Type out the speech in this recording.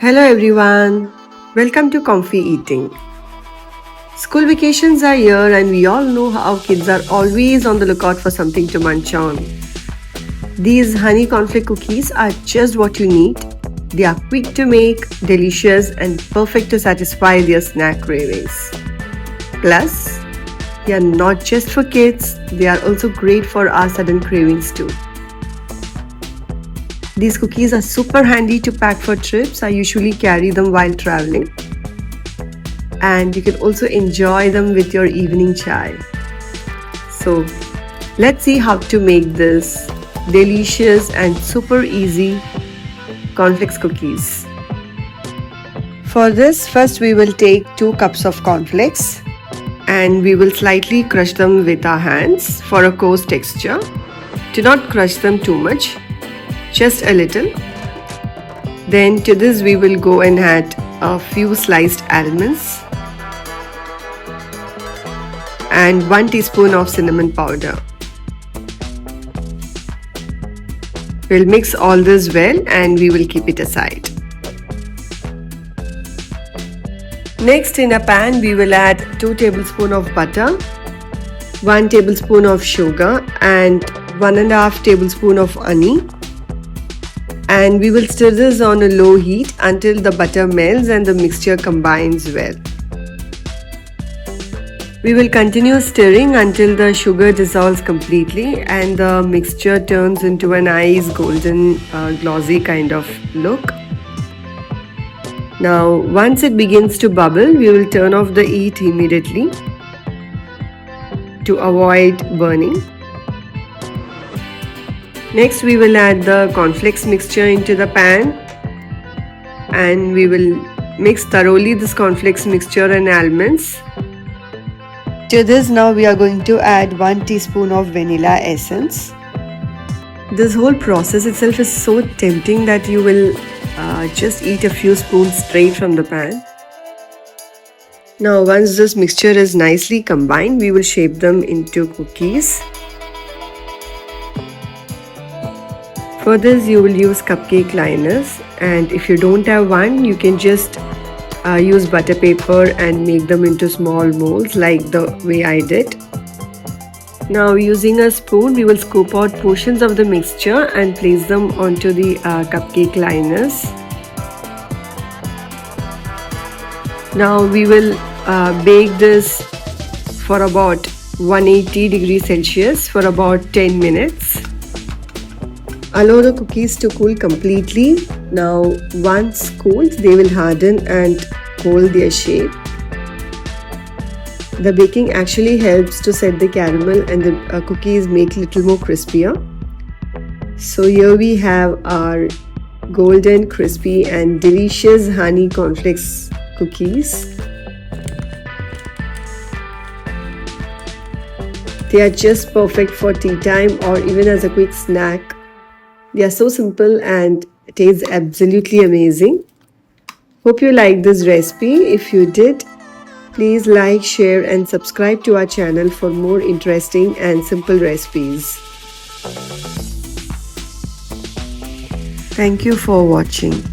Hello everyone, welcome to Comfy Eating. School vacations are here and we all know how kids are always on the lookout for something to munch on. These honey cornflake cookies are just what you need. They are quick to make, delicious and perfect to satisfy their snack cravings. Plus, they are not just for kids, they are also great for our sudden cravings too. These cookies are super handy to pack for trips. I usually carry them while traveling. And you can also enjoy them with your evening chai. So, let's see how to make this delicious and super easy cornflakes cookies. For this, first we will take 2 cups of cornflakes and we will slightly crush them with our hands for a coarse texture. Do not crush them too much. Just a little. Then to this we will go and add a few sliced almonds and 1 teaspoon of cinnamon powder. We'll mix all this well and we will keep it aside. Next, in a pan we will add 2 tablespoons of butter, 1 tablespoon of sugar and 1.5 tablespoon of honey. And we will stir this on a low heat until the butter melts and the mixture combines well. We will continue stirring until the sugar dissolves completely and the mixture turns into a nice golden glossy kind of look. Now once it begins to bubble, we will turn off the heat immediately to avoid burning. Next, we will add the cornflakes mixture into the pan and we will mix thoroughly this cornflakes mixture and almonds. To this, now we are going to add 1 teaspoon of vanilla essence. This whole process itself is so tempting that you will just eat a few spoons straight from the pan. Now, once this mixture is nicely combined, we will shape them into cookies. For this, you will use cupcake liners, and if you don't have one, you can just use butter paper and make them into small molds like the way I did. Now using a spoon, we will scoop out portions of the mixture and place them onto the cupcake liners. Now we will bake this for about 180 degrees Celsius for about 10 minutes. Allow the cookies to cool completely. Now once cooled, they will harden and hold their shape. The baking actually helps to set the caramel and the cookies make a little more crispier. So here we have our golden, crispy and delicious honey cornflakes cookies. They are just perfect for tea time or even as a quick snack. They are so simple and taste absolutely amazing. Hope you liked this recipe. If you did, please like, share and subscribe to our channel for more interesting and simple recipes. Thank you for watching.